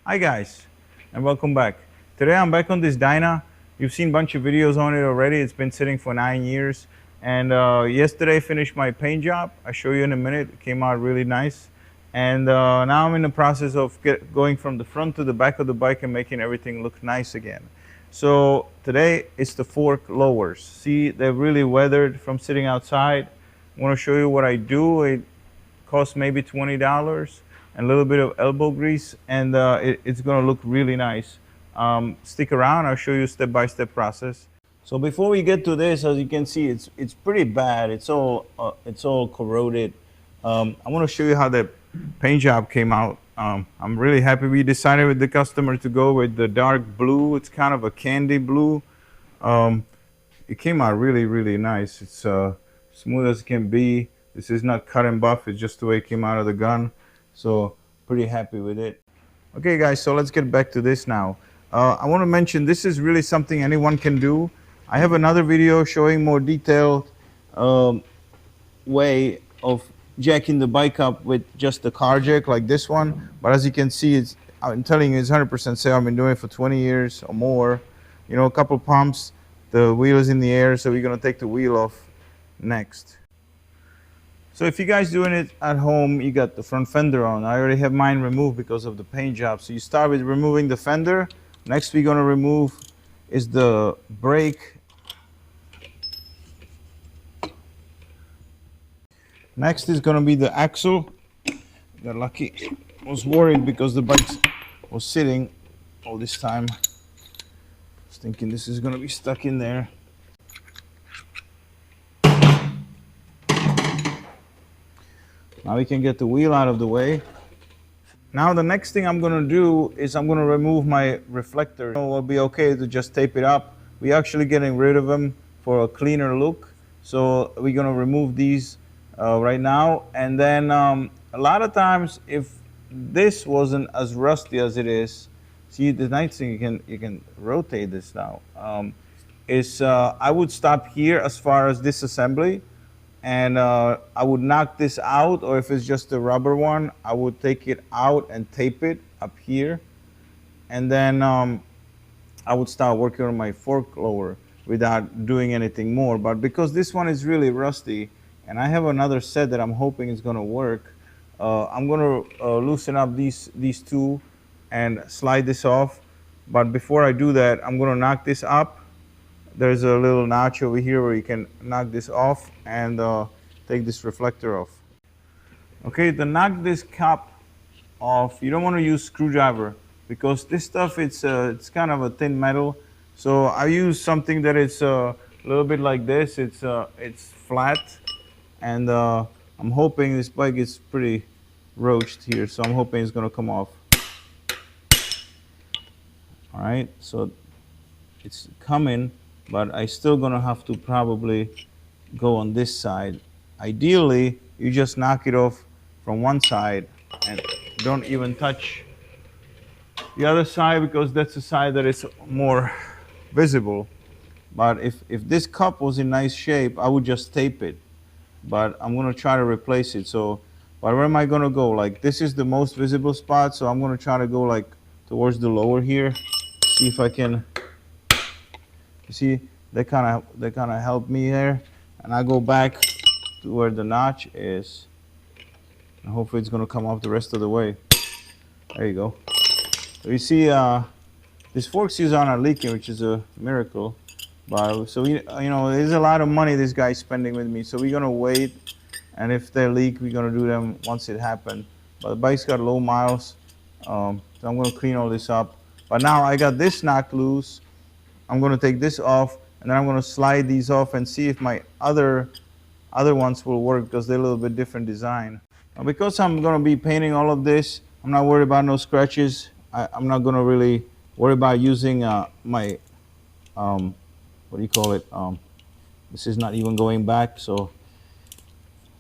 Hi guys, and welcome back. Today I'm back on this Dyna. You've seen a bunch of videos on it already. It's been sitting for 9 years. And yesterday I finished my paint job. I'll show you in a minute. It came out really nice. And now I'm in the process of going from the front to the back of the bike and making everything look nice again. So today it's the fork lowers. See, they're really weathered from sitting outside. I want to show you what I do. It costs maybe $20 and a little bit of elbow grease, and it's going to look really nice. Stick around, I'll show you step-by-step process. So before we get to this, as you can see, it's pretty bad. It's all corroded. I want to show you how the paint job came out. I'm really happy we decided with the customer to go with the dark blue. It's kind of a candy blue. It came out really nice. It's smooth as it can be. This is not cut and buff, it's just the way it came out of the gun. So pretty happy with it. Okay guys, so let's get back to this now. I want to mention this is really something anyone can do. I have another video showing more detailed way of jacking the bike up with just the car jack like this one. But as you can see, I'm telling you, it's 100% safe. I've been doing it for 20 years or more. You know, a couple pumps, the wheel is in the air, so we're going to take the wheel off next. So if you guys doing it at home, you got the front fender on. I already have mine removed because of the paint job. So you start with removing the fender. Next we're going to remove is the brake. Next is going to be the axle. Got lucky. I was worried because the bike was sitting all this time. I was thinking this is going to be stuck in there. Now we can get the wheel out of the way. Now the next thing I'm going to do is I'm going to remove my reflector. It will be okay to just tape it up. We're actually getting rid of them for a cleaner look. So we're going to remove these right now. And then a lot of times if this wasn't as rusty as it is, see the nice thing, you can rotate this now, I would stop here as far as disassembly. And I would knock this out, or if it's just a rubber one, I would take it out and tape it up here. And then I would start working on my fork lower without doing anything more. But because this one is really rusty, and I have another set that I'm hoping is going to work, I'm going to loosen up these two and slide this off. But before I do that, I'm going to knock this up. There's a little notch over here where you can knock this off and take this reflector off. Okay, to knock this cap off, you don't want to use screwdriver because this stuff, it's kind of a thin metal. So I use something that is a little bit like this. It's flat, and I'm hoping this bike is pretty roached here, so I'm hoping it's going to come off. All right, so it's coming. But I still gonna have to probably go on this side. Ideally, you just knock it off from one side and don't even touch the other side because that's the side that is more visible. But if this cup was in nice shape, I would just tape it. But I'm gonna try to replace it. So, but where am I gonna go? Like this is the most visible spot, so I'm gonna try to go like towards the lower here. See if I can. You see, they kind of help me there, and I go back to where the notch is, and hopefully it's going to come off the rest of the way. There you go. So you see, these fork seals are not leaking, which is a miracle. But so you know, there's a lot of money this guy's spending with me, so we're going to wait, and if they leak, we're going to do them once it happens. But the bike's got low miles, so I'm going to clean all this up. But now I got this knocked loose. I'm going to take this off, and then I'm going to slide these off and see if my other ones will work because they're a little bit different design. Now, because I'm going to be painting all of this, I'm not worried about no scratches. I'm not going to really worry about using my, what do you call it? This is not even going back. So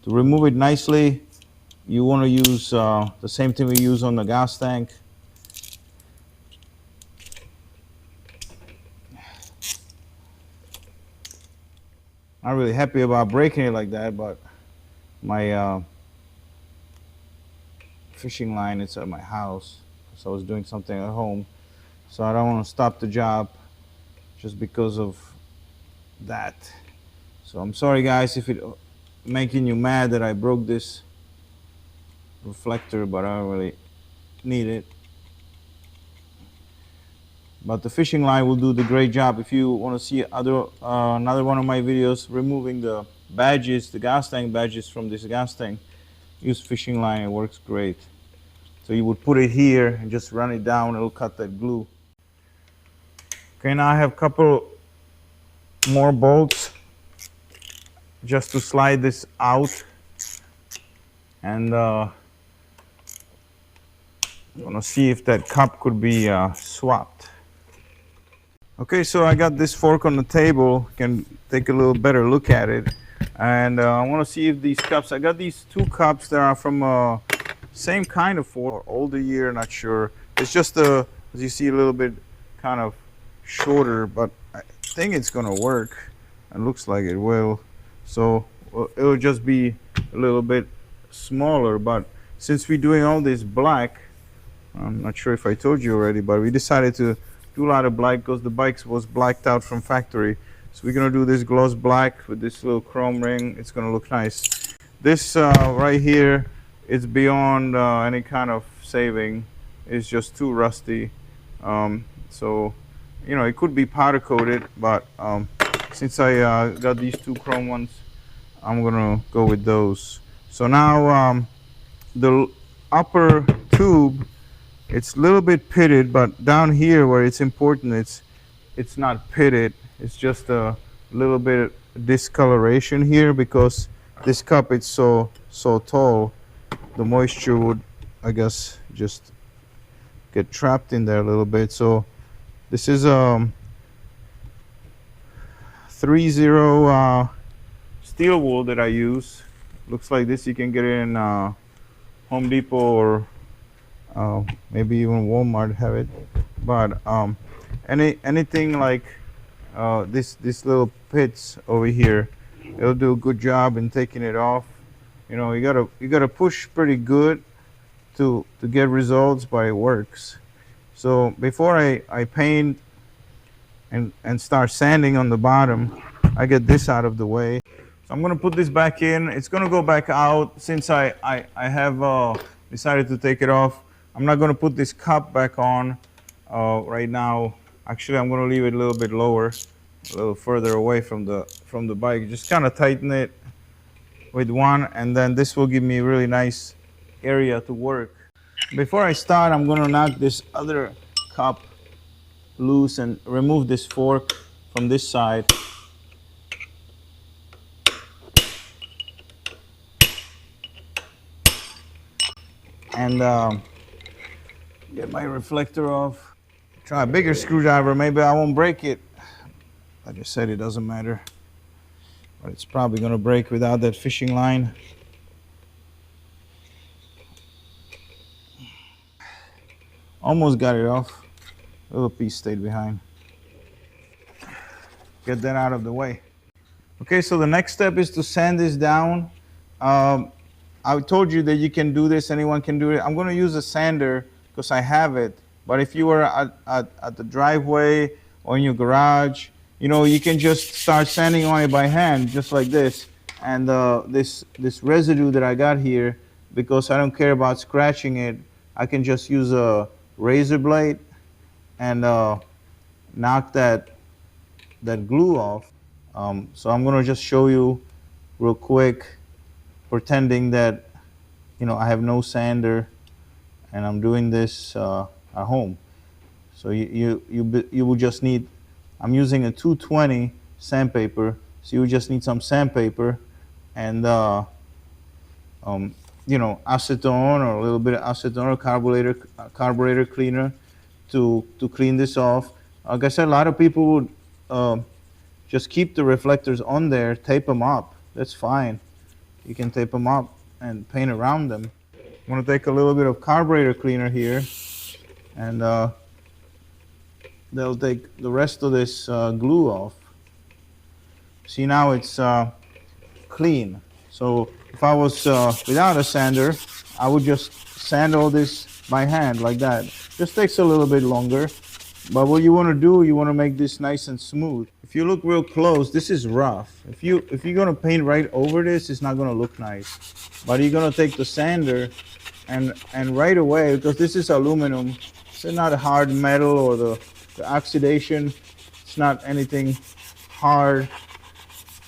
to remove it nicely, you want to use the same thing we use on the gas tank. Not really happy about breaking it like that, but my fishing line is at my house. So I was doing something at home. So I don't want to stop the job just because of that. So I'm sorry guys if it making you mad that I broke this reflector, but I don't really need it. But the fishing line will do the great job. If you want to see another one of my videos removing the badges, the gas tank badges from this gas tank, use fishing line. It works great. So you would put it here and just run it down. It'll cut that glue. Okay, now I have a couple more bolts just to slide this out, and I'm gonna see if that cup could be swapped. Okay, so I got this fork on the table. Can take a little better look at it, and I want to see if these cups. I got these two cups that are from same kind of fork, or older year, not sure. It's just as you see, a little bit kind of shorter, but I think it's gonna work. It looks like it will. So it'll just be a little bit smaller, but since we're doing all this black, I'm not sure if I told you already, but we decided to do a lot of black because the bike was blacked out from factory. So we're gonna do this gloss black with this little chrome ring. It's gonna look nice. This right here, it's beyond any kind of saving. It's just too rusty. So you know, it could be powder coated, but since I got these two chrome ones, I'm gonna go with those. So now the upper tube, it's a little bit pitted, but down here where it's important, it's not pitted. It's just a little bit discoloration here because this cup is so tall. The moisture would, I guess, just get trapped in there a little bit. So this is 3-0 steel wool that I use. Looks like this. You can get it in Home Depot or maybe even Walmart have it. But anything like this little pits over here, it'll do a good job in taking it off. You know, you gotta push pretty good to get results, but it works. So before I paint and start sanding on the bottom, I get this out of the way. So I'm gonna put this back in. It's gonna go back out since I have decided to take it off. I'm not gonna put this cup back on right now. Actually, I'm gonna leave it a little bit lower, a little further away from the bike. Just kind of tighten it with one, and then this will give me a really nice area to work. Before I start, I'm gonna knock this other cup loose and remove this fork from this side. And get my reflector off. Try a bigger screwdriver, maybe I won't break it. Like I said, it doesn't matter. But it's probably gonna break without that fishing line. Almost got it off. A little piece stayed behind. Get that out of the way. Okay, so the next step is to sand this down. I told you that you can do this, anyone can do it. I'm gonna use a sander because I have it. But if you were at the driveway or in your garage, you know, you can just start sanding on it by hand, just like this. And this residue that I got here, because I don't care about scratching it, I can just use a razor blade and knock that glue off. So I'm gonna just show you real quick, pretending that, you know, I have no sander and I'm doing this at home. So you will just need, I'm using a 220 sandpaper, so you just need some sandpaper and you know, acetone or a little bit of acetone or carburetor cleaner to clean this off. Like I said, a lot of people would just keep the reflectors on there, tape them up. That's fine. You can tape them up and paint around them. I'm gonna take a little bit of carburetor cleaner here, and they'll take the rest of this glue off. See, now it's clean. So if I was without a sander, I would just sand all this by hand like that. Just takes a little bit longer. But what you want to do, you want to make this nice and smooth. If you look real close, this is rough. If you're gonna paint right over this, it's not gonna look nice. But you're gonna take the sander and right away, because this is aluminum, it's not a hard metal, or the oxidation, it's not anything hard,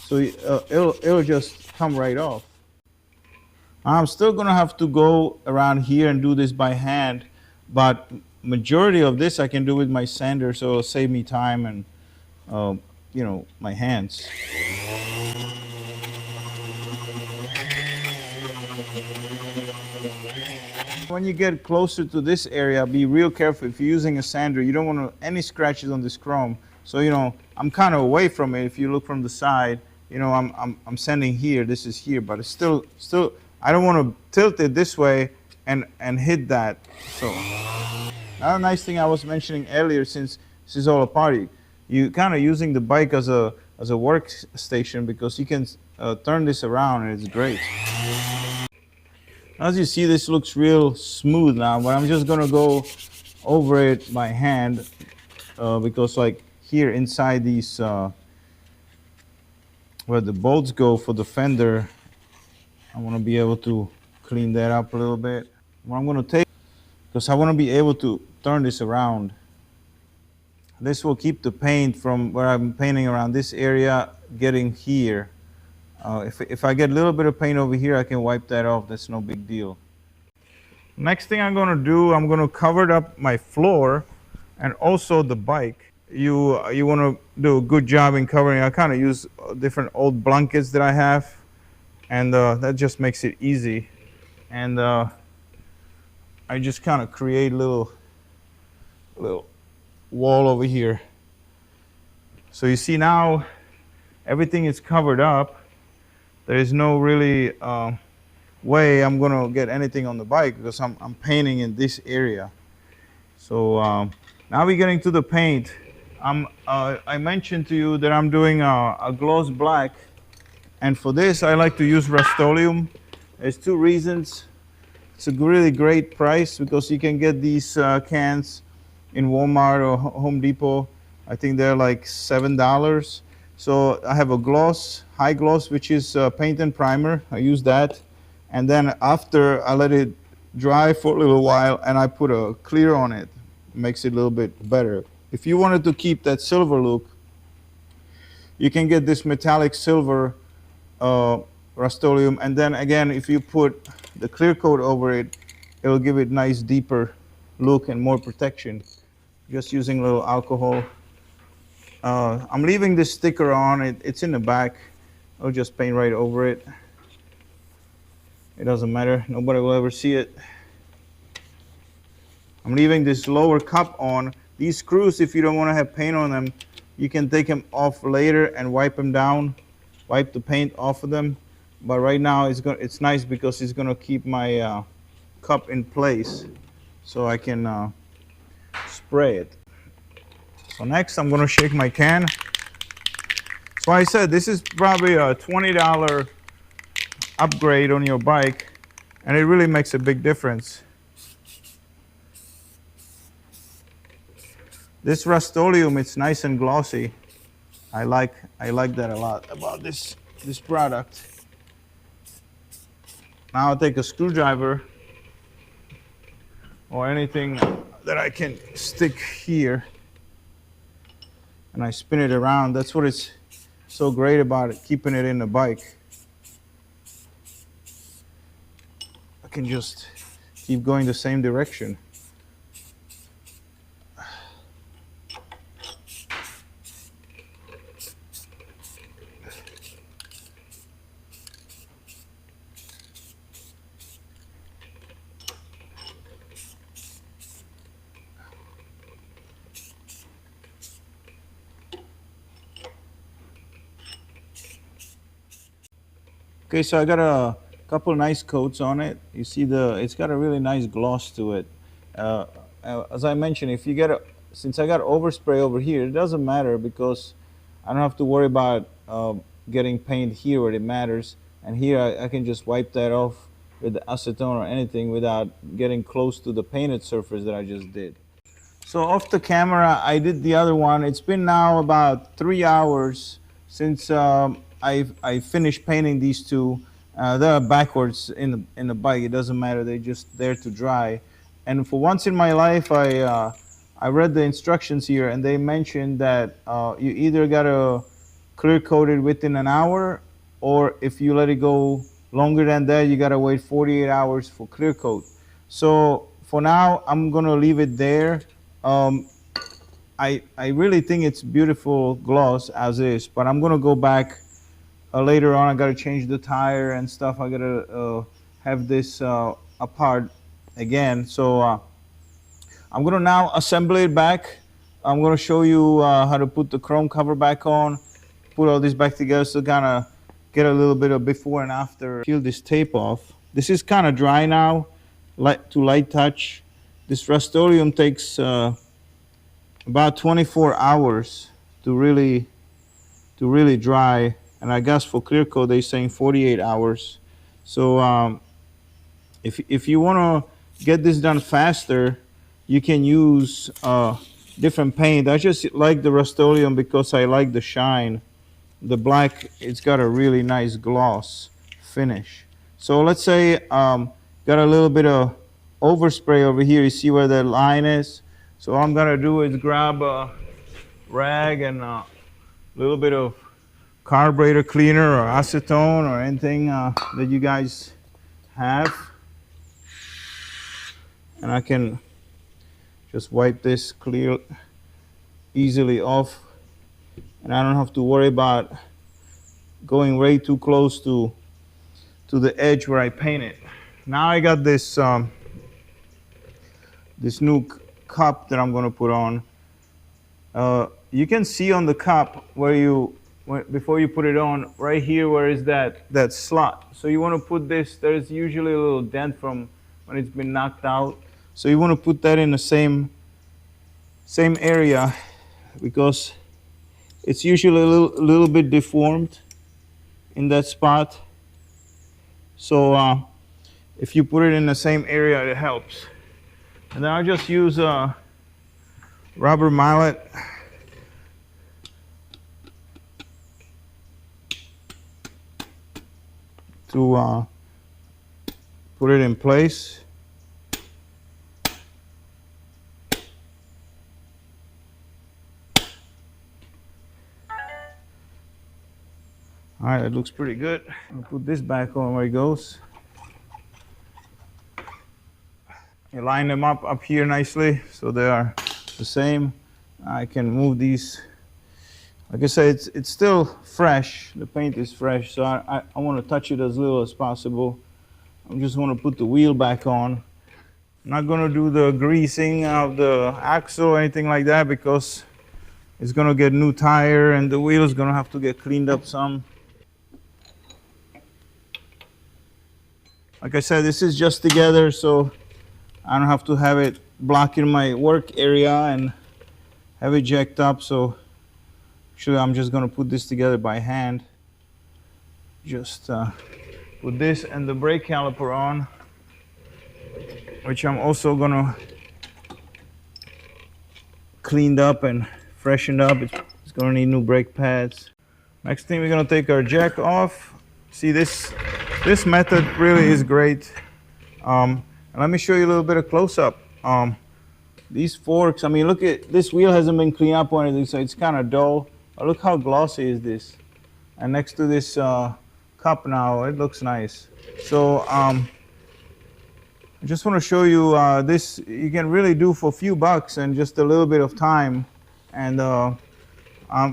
so it'll just come right off. I'm still gonna have to go around here and do this by hand, but majority of this I can do with my sander, so it'll save me time and my hands. When you get closer to this area, be real careful. If you're using a sander, you don't want any scratches on this chrome. So I'm kind of away from it. If you look from the side, I'm sanding here. This is here, but it's still. I don't want to tilt it this way and hit that. So another nice thing I was mentioning earlier, since this is all a party, you kind of using the bike as a workstation, because you can turn this around and it's great. As you see, this looks real smooth now, but I'm just gonna go over it by hand because like here inside these where the bolts go for the fender, I want to be able to clean that up a little bit. What I'm gonna take, because I want to be able to turn this around. This will keep the paint from where I'm painting around this area getting here. If I get a little bit of paint over here, I can wipe that off. That's no big deal. Next thing I'm going to do, I'm going to cover up my floor and also the bike. You want to do a good job in covering. I kind of use different old blankets that I have, and that just makes it easy. And I just kind of create a little wall over here. So you see now everything is covered up. There is no really way I'm gonna get anything on the bike, because I'm painting in this area. So now we're getting to the paint. I mentioned to you that I'm doing a gloss black, and for this I like to use Rust-Oleum. There's two reasons. It's a really great price, because you can get these cans in Walmart or Home Depot. I think they're like $7. So I have a gloss, high gloss, which is paint and primer. I use that. And then after, I let it dry for a little while, and I put a clear on it. Makes it a little bit better. If you wanted to keep that silver look, you can get this metallic silver Rust-Oleum. And then again, if you put the clear coat over it, it'll give it nice deeper look and more protection. Just using a little alcohol. I'm leaving this sticker on. It's in the back. I'll just paint right over it. It doesn't matter. Nobody will ever see it. I'm leaving this lower cup on. These screws, if you don't want to have paint on them, you can take them off later and wipe them down. Wipe the paint off of them. But right now it's nice, because it's going to keep my cup in place, so I can spray it. So next I'm going to shake my can. So I said this is probably a $20 upgrade on your bike, and it really makes a big difference. This Rust-Oleum, it's nice and glossy. I like that a lot about this product. Now I'll take a screwdriver or anything that I can stick here, and I spin it around. That's what it's so great about it, keeping it in the bike. I can just keep going the same direction. Okay, so I got a couple nice coats on it. You see it's got a really nice gloss to it. As I mentioned, if you since I got overspray over here, it doesn't matter, because I don't have to worry about getting paint here where it matters. And here I can just wipe that off with the acetone or anything without getting close to the painted surface that I just did. So off the camera, I did the other one. It's been now about 3 hours since I finished painting these two. They're backwards in the bike. It doesn't matter. They're just there to dry. And for once in my life, I read the instructions here, and they mentioned that you either gotta clear coat it within an hour, or if you let it go longer than that, you gotta wait 48 hours for clear coat. So for now, I'm gonna leave it there. Um, I really think it's beautiful gloss as is, but I'm gonna go back later on. I gotta change the tire and stuff. I gotta have this apart again. So I'm gonna now assemble it back. I'm gonna show you how to put the chrome cover back on, put all this back together, so kind of get a little bit of before and after. Peel this tape off. This is kind of dry now, light touch. This Rust-Oleum takes about 24 hours to really dry, and I guess for clear coat they're saying 48 hours. So if you want to get this done faster, you can use different paint. I just like the Rust-Oleum because I like the shine. The black, it's got a really nice gloss finish. So let's say got a little bit of overspray over here. You see where that line is? So all I'm gonna do is grab a rag and a little bit of carburetor cleaner or acetone or anything that you guys have, and I can just wipe this clear easily off, and I don't have to worry about going way too close to the edge where I painted. Now I got this this new cup that I'm going to put on. You can see on the cup where before you put it on, right here where is that slot. So you want to put this, there's usually a little dent from when it's been knocked out. So you want to put that in the same area, because it's usually a little bit deformed in that spot. So if you put it in the same area, it helps. And then I'll just use a rubber mallet to put it in place. All right, it looks pretty good. I'll put this back on where it goes. You line them up here nicely so they are the same. I can move these. Like I said, it's still fresh. The paint is fresh, so I want to touch it as little as possible. I just want to put the wheel back on. I'm not going to do the greasing of the axle or anything like that, because it's going to get new tire and the wheel is going to have to get cleaned up some. Like I said, this is just together, so I don't have to have it blocking my work area and have it jacked up. So actually I'm just going to put this together by hand. Just put this and the brake caliper on, which I'm also going to clean up and freshen up. It's going to need new brake pads. Next thing, we're going to take our jack off. See, this method really is great. And let me show you a little bit of close-up. These forks, I mean, look at this wheel, hasn't been cleaned up or anything, so it's kind of dull. But look how glossy is this. And next to this cup now, it looks nice. So I just want to show you this. You can really do for a few bucks and just a little bit of time. And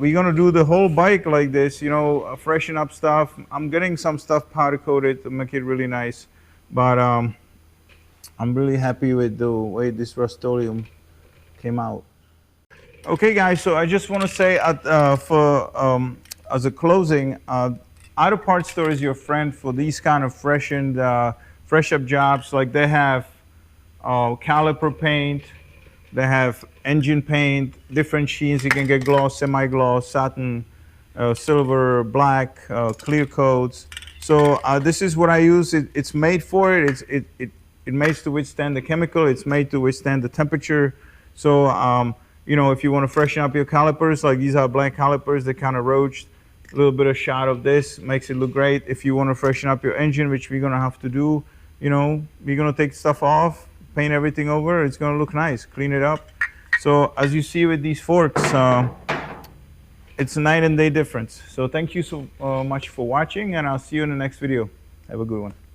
we're going to do the whole bike like this, you know, freshen up stuff. I'm getting some stuff powder coated to make it really nice. But I'm really happy with the way this Rust-Oleum came out. Okay, guys, so I just want to say as a closing, Auto Parts Store is your friend for these kind of freshened, fresh up jobs. Like they have caliper paint, they have engine paint, different sheens. You can get gloss, semi-gloss, satin, silver, black, clear coats. So this is what I use. It's made for it. It made to withstand the chemical. It's made to withstand the temperature. So you know, if you want to freshen up your calipers, like these are blank calipers, they kind of roached. A little bit of shot of this makes it look great. If you want to freshen up your engine, which we're gonna have to do, you know, we're gonna take stuff off, paint everything over. It's gonna look nice. Clean it up. So as you see with these forks, it's a night and day difference. So thank you so much for watching, and I'll see you in the next video. Have a good one.